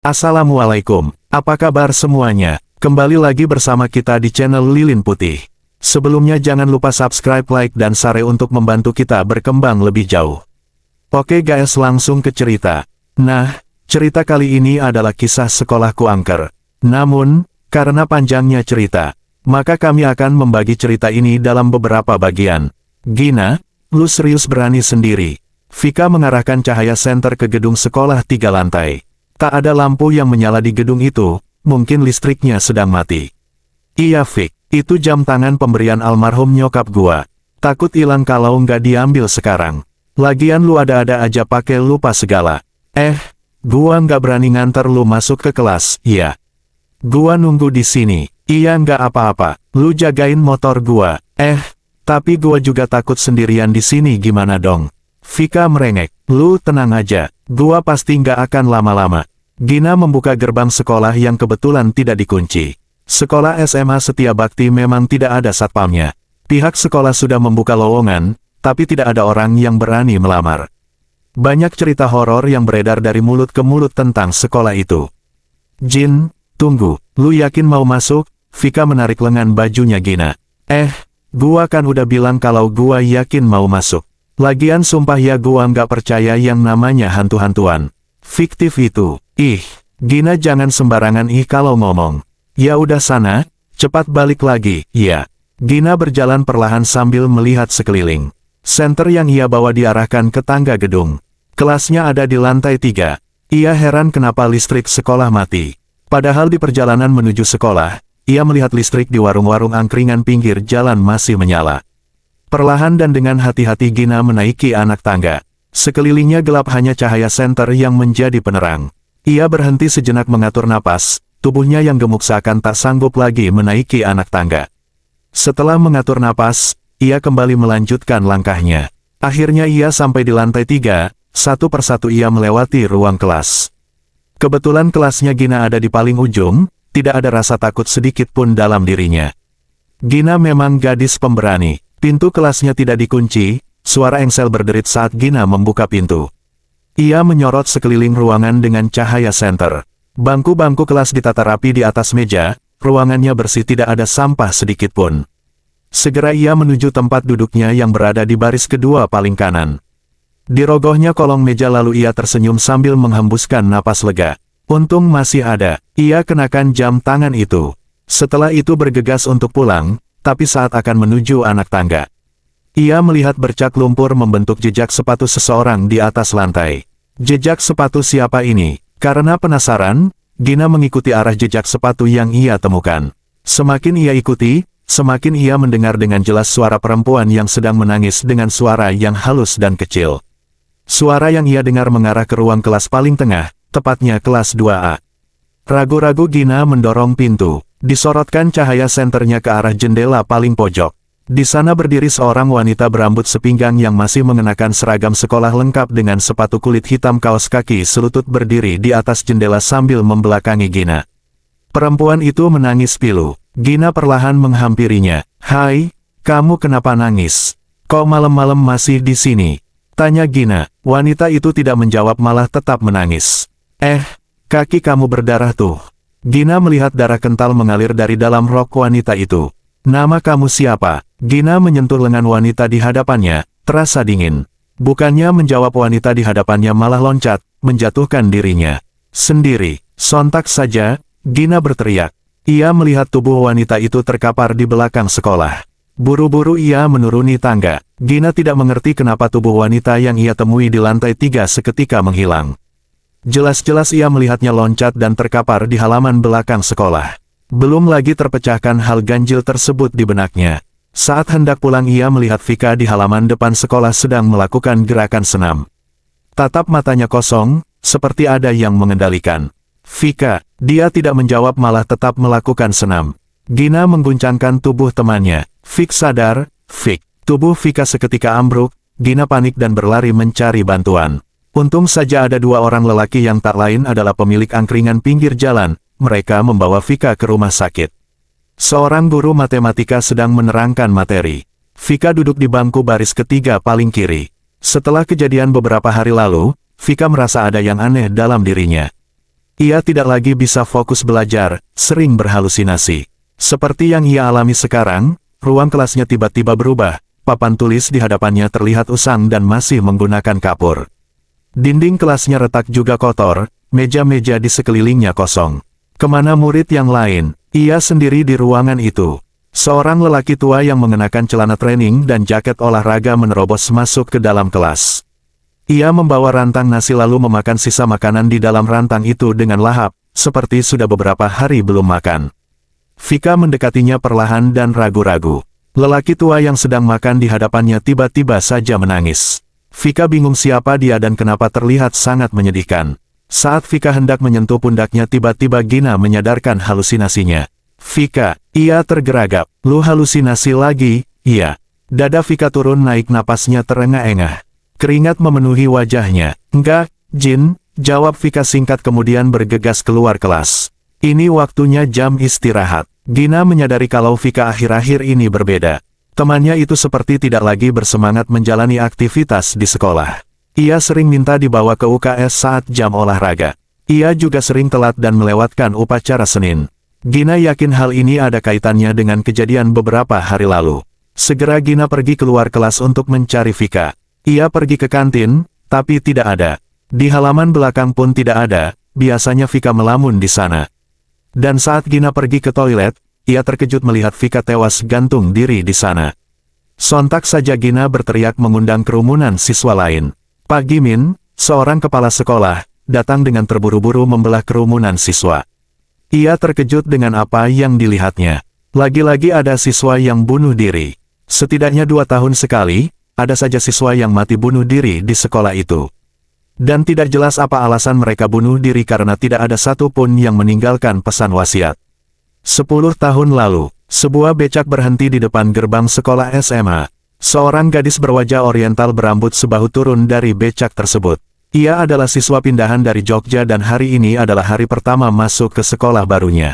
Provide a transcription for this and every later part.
Assalamualaikum, apa kabar semuanya? Kembali lagi bersama kita di channel Lilin Putih. Sebelumnya jangan lupa subscribe, like, dan share untuk membantu kita berkembang lebih jauh. Oke guys, langsung ke cerita. Nah, cerita kali ini adalah kisah sekolahku angker. Namun, karena panjangnya cerita, maka kami akan membagi cerita ini dalam beberapa bagian. Gina, lu serius berani sendiri? Vika mengarahkan cahaya senter ke gedung sekolah 3 lantai. Tak ada lampu yang menyala di gedung itu, mungkin listriknya sedang mati. Iya Fik, itu jam tangan pemberian almarhum nyokap gua. Takut hilang kalau nggak diambil sekarang. Lagian lu ada-ada aja pakai lupa segala. Gua nggak berani nganter lu masuk ke kelas, iya. Gua nunggu di sini. Iya nggak apa-apa, lu jagain motor gua. Tapi gua juga takut sendirian di sini, gimana dong? Vika merengek, lu tenang aja, gua pasti nggak akan lama-lama. Gina membuka gerbang sekolah yang kebetulan tidak dikunci. Sekolah SMA Setia Bakti memang tidak ada satpamnya. Pihak sekolah sudah membuka lowongan, tapi tidak ada orang yang berani melamar. Banyak cerita horor yang beredar dari mulut ke mulut tentang sekolah itu. Jin, tunggu, lu yakin mau masuk? Vika menarik lengan bajunya Gina. Gua kan udah bilang kalau gua yakin mau masuk. Lagian sumpah ya gua nggak percaya yang namanya hantu-hantuan. Fiktif itu. Gina jangan sembarangan kalau ngomong. Ya udah sana, cepat balik lagi, ya. Gina berjalan perlahan sambil melihat sekeliling. Senter yang ia bawa diarahkan ke tangga gedung. Kelasnya ada di lantai 3. Ia heran kenapa listrik sekolah mati. Padahal di perjalanan menuju sekolah, ia melihat listrik di warung-warung angkringan pinggir jalan masih menyala. Perlahan dan dengan hati-hati Gina menaiki anak tangga. Sekelilingnya gelap, hanya cahaya senter yang menjadi penerang. Ia berhenti sejenak mengatur napas, tubuhnya yang gemuk seakan tak sanggup lagi menaiki anak tangga. Setelah mengatur napas, ia kembali melanjutkan langkahnya. Akhirnya ia sampai di lantai 3, satu persatu ia melewati ruang kelas. Kebetulan kelasnya Gina ada di paling ujung, tidak ada rasa takut sedikit pun dalam dirinya. Gina memang gadis pemberani. Pintu kelasnya tidak dikunci, suara engsel berderit saat Gina membuka pintu. Ia menyorot sekeliling ruangan dengan cahaya senter. Bangku-bangku kelas ditata rapi di atas meja, ruangannya bersih, tidak ada sampah sedikit pun. Segera ia menuju tempat duduknya yang berada di baris kedua paling kanan. Di rogohnya kolong meja lalu ia tersenyum sambil menghembuskan napas lega. Untung masih ada, ia kenakan jam tangan itu. Setelah itu bergegas untuk pulang. Tapi saat akan menuju anak tangga, ia melihat bercak lumpur membentuk jejak sepatu seseorang di atas lantai. Jejak sepatu siapa ini? Karena penasaran, Gina mengikuti arah jejak sepatu yang ia temukan. Semakin ia ikuti, semakin ia mendengar dengan jelas suara perempuan yang sedang menangis dengan suara yang halus dan kecil. Suara yang ia dengar mengarah ke ruang kelas paling tengah, tepatnya kelas 2A. Ragu-ragu Gina mendorong pintu. Disorotkan cahaya senternya ke arah jendela paling pojok. Di sana berdiri seorang wanita berambut sepinggang yang masih mengenakan seragam sekolah lengkap dengan sepatu kulit hitam, kaos kaki selutut, berdiri di atas jendela sambil membelakangi Gina. Perempuan itu menangis pilu. Gina perlahan menghampirinya. "Hai, kamu kenapa nangis? Kok malam-malam masih di sini?" tanya Gina. Wanita itu tidak menjawab, malah tetap menangis. Kaki kamu berdarah tuh." Gina melihat darah kental mengalir dari dalam rok wanita itu. "Nama kamu siapa?" Gina menyentuh lengan wanita di hadapannya, terasa dingin. Bukannya menjawab, wanita di hadapannya malah loncat, menjatuhkan dirinya sendiri. Sontak saja, Gina berteriak. Ia melihat tubuh wanita itu terkapar di belakang sekolah. Buru-buru ia menuruni tangga. Gina tidak mengerti kenapa tubuh wanita yang ia temui di lantai 3 seketika menghilang. Jelas-jelas ia melihatnya loncat dan terkapar di halaman belakang sekolah. Belum lagi terpecahkan hal ganjil tersebut di benaknya. Saat hendak pulang ia melihat Vika di halaman depan sekolah sedang melakukan gerakan senam. Tatap matanya kosong, seperti ada yang mengendalikan. Vika, dia tidak menjawab malah tetap melakukan senam. Gina mengguncangkan tubuh temannya. "Fik, sadar, Fik." Tubuh Vika seketika ambruk, Gina panik dan berlari mencari bantuan. Untung saja ada 2 orang lelaki yang tak lain adalah pemilik angkringan pinggir jalan. Mereka membawa Vika ke rumah sakit. Seorang guru matematika sedang menerangkan materi. Vika duduk di bangku baris ketiga paling kiri. Setelah kejadian beberapa hari lalu, Vika merasa ada yang aneh dalam dirinya. Ia tidak lagi bisa fokus belajar, sering berhalusinasi. Seperti yang ia alami sekarang, ruang kelasnya tiba-tiba berubah, papan tulis di hadapannya terlihat usang dan masih menggunakan kapur. Dinding kelasnya retak juga kotor, meja-meja di sekelilingnya kosong. Kemana murid yang lain? Ia sendiri di ruangan itu. Seorang lelaki tua yang mengenakan celana training dan jaket olahraga menerobos masuk ke dalam kelas. Ia membawa rantang nasi lalu memakan sisa makanan di dalam rantang itu dengan lahap, seperti sudah beberapa hari belum makan. Vika mendekatinya perlahan dan ragu-ragu. Lelaki tua yang sedang makan di hadapannya tiba-tiba saja menangis. Vika bingung siapa dia dan kenapa terlihat sangat menyedihkan. Saat Vika hendak menyentuh pundaknya tiba-tiba Gina menyadarkan halusinasinya. Vika, ia tergeragap. Lu halusinasi lagi? Iya. Dada Vika turun naik, napasnya terengah-engah. Keringat memenuhi wajahnya. Enggak, Jin, jawab Vika singkat kemudian bergegas keluar kelas. Ini waktunya jam istirahat. Gina menyadari kalau Vika akhir-akhir ini berbeda. Temannya itu seperti tidak lagi bersemangat menjalani aktivitas di sekolah. Ia sering minta dibawa ke UKS saat jam olahraga. Ia juga sering telat dan melewatkan upacara Senin. Gina yakin hal ini ada kaitannya dengan kejadian beberapa hari lalu. Segera Gina pergi keluar kelas untuk mencari Vika. Ia pergi ke kantin, tapi tidak ada. Di halaman belakang pun tidak ada, biasanya Vika melamun di sana. Dan saat Gina pergi ke toilet, ia terkejut melihat Vika tewas gantung diri di sana. Sontak saja Gina berteriak mengundang kerumunan siswa lain. Pak Gimin, seorang kepala sekolah, datang dengan terburu-buru membelah kerumunan siswa. Ia terkejut dengan apa yang dilihatnya. Lagi-lagi ada siswa yang bunuh diri. Setidaknya 2 tahun sekali, ada saja siswa yang mati bunuh diri di sekolah itu. Dan tidak jelas apa alasan mereka bunuh diri karena tidak ada satupun yang meninggalkan pesan wasiat. 10 tahun lalu, sebuah becak berhenti di depan gerbang sekolah SMA. Seorang gadis berwajah oriental berambut sebahu turun dari becak tersebut. Ia adalah siswa pindahan dari Jogja dan hari ini adalah hari pertama masuk ke sekolah barunya.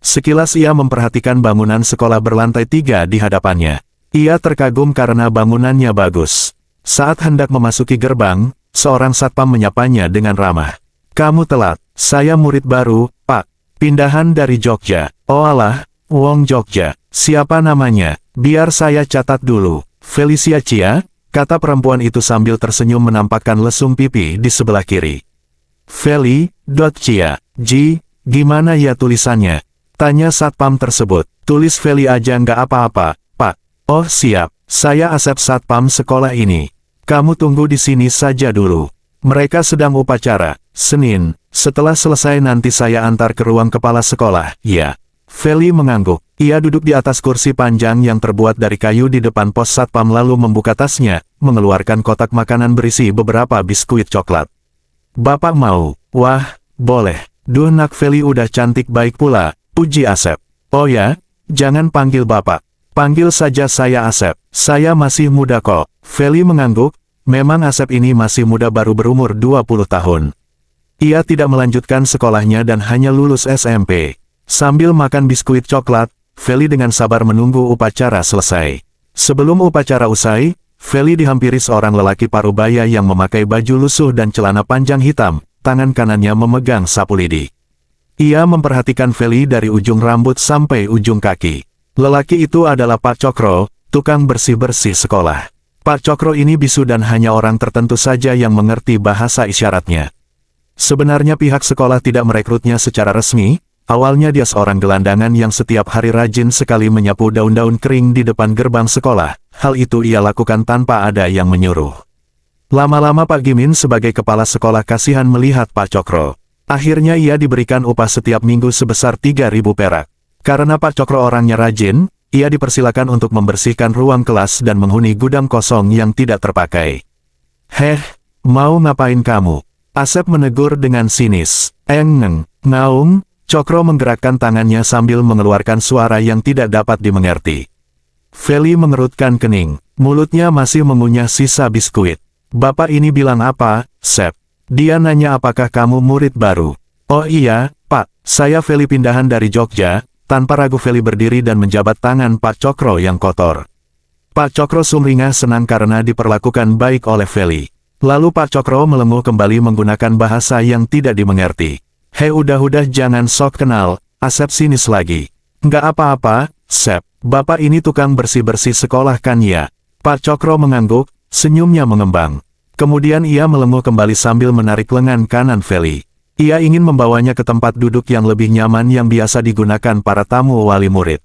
Sekilas ia memperhatikan bangunan sekolah berlantai 3 di hadapannya. Ia terkagum karena bangunannya bagus. Saat hendak memasuki gerbang, seorang satpam menyapanya dengan ramah. Kamu telat, saya murid baru, Pak. Pindahan dari Jogja. Oh alah, Wong Jogja. Siapa namanya? Biar saya catat dulu. Felicia Chia, kata perempuan itu sambil tersenyum menampakkan lesung pipi di sebelah kiri. Feli.Chia. Gimana ya tulisannya? Tanya satpam tersebut. Tulis Feli aja nggak apa-apa, Pak. Oh siap, saya Asep satpam sekolah ini. Kamu tunggu di sini saja dulu. Mereka sedang upacara, Senin. Setelah selesai nanti saya antar ke ruang kepala sekolah, ya. Feli mengangguk. Ia duduk di atas kursi panjang yang terbuat dari kayu di depan pos satpam lalu membuka tasnya, mengeluarkan kotak makanan berisi beberapa biskuit coklat. Bapak mau? Wah, boleh. Duh nak Feli udah cantik baik pula, puji Asep. Oh ya, jangan panggil Bapak. Panggil saja saya Asep. Saya masih muda kok. Feli mengangguk, memang Asep ini masih muda baru berumur 20 tahun. Ia tidak melanjutkan sekolahnya dan hanya lulus SMP. Sambil makan biskuit coklat, Feli dengan sabar menunggu upacara selesai. Sebelum upacara usai, Feli dihampiri seorang lelaki parubaya yang memakai baju lusuh dan celana panjang hitam, tangan kanannya memegang sapu lidi. Ia memperhatikan Feli dari ujung rambut sampai ujung kaki. Lelaki itu adalah Pak Cokro, tukang bersih-bersih sekolah. Pak Cokro ini bisu dan hanya orang tertentu saja yang mengerti bahasa isyaratnya. Sebenarnya pihak sekolah tidak merekrutnya secara resmi. Awalnya dia seorang gelandangan yang setiap hari rajin sekali menyapu daun-daun kering di depan gerbang sekolah. Hal itu ia lakukan tanpa ada yang menyuruh. Lama-lama Pak Gimin sebagai kepala sekolah kasihan melihat Pak Cokro. Akhirnya ia diberikan upah setiap minggu sebesar 3.000 perak. Karena Pak Cokro orangnya rajin, ia dipersilakan untuk membersihkan ruang kelas dan menghuni gudang kosong yang tidak terpakai. Heh, mau ngapain kamu? Asep menegur dengan sinis. Ngaung. Cokro menggerakkan tangannya sambil mengeluarkan suara yang tidak dapat dimengerti. Feli mengerutkan kening. Mulutnya masih mengunyah sisa biskuit. Bapak ini bilang apa, Sep? Dia nanya apakah kamu murid baru. Oh iya, Pak. Saya Feli pindahan dari Jogja. Tanpa ragu Feli berdiri dan menjabat tangan Pak Cokro yang kotor. Pak Cokro sumringah senang karena diperlakukan baik oleh Feli. Lalu Pak Cokro melenguh kembali menggunakan bahasa yang tidak dimengerti. Hei udah jangan sok kenal, Asep sinis lagi. Nggak apa-apa, Sep, bapak ini tukang bersih-bersih sekolah kan ya? Pak Cokro mengangguk, senyumnya mengembang. Kemudian ia melenguh kembali sambil menarik lengan kanan Feli. Ia ingin membawanya ke tempat duduk yang lebih nyaman yang biasa digunakan para tamu wali murid.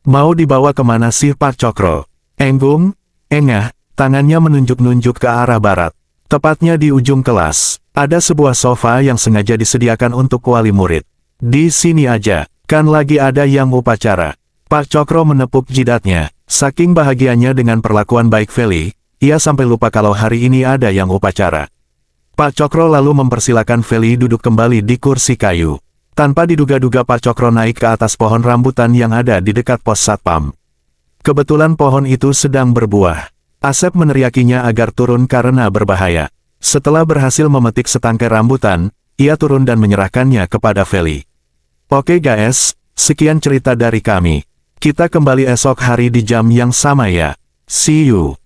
Mau dibawa kemana sih Pak Cokro? Enggung, engah, tangannya menunjuk-nunjuk ke arah barat. Tepatnya di ujung kelas, ada sebuah sofa yang sengaja disediakan untuk wali murid. Di sini aja, kan lagi ada yang upacara. Pak Cokro menepuk jidatnya, saking bahagianya dengan perlakuan baik Feli, ia sampai lupa kalau hari ini ada yang upacara. Pak Cokro lalu mempersilakan Feli duduk kembali di kursi kayu. Tanpa diduga-duga Pak Cokro naik ke atas pohon rambutan yang ada di dekat pos satpam. Kebetulan pohon itu sedang berbuah. Asep meneriakinya agar turun karena berbahaya. Setelah berhasil memetik setangkai rambutan, ia turun dan menyerahkannya kepada Feli. Oke guys, sekian cerita dari kami. Kita kembali esok hari di jam yang sama ya. See you.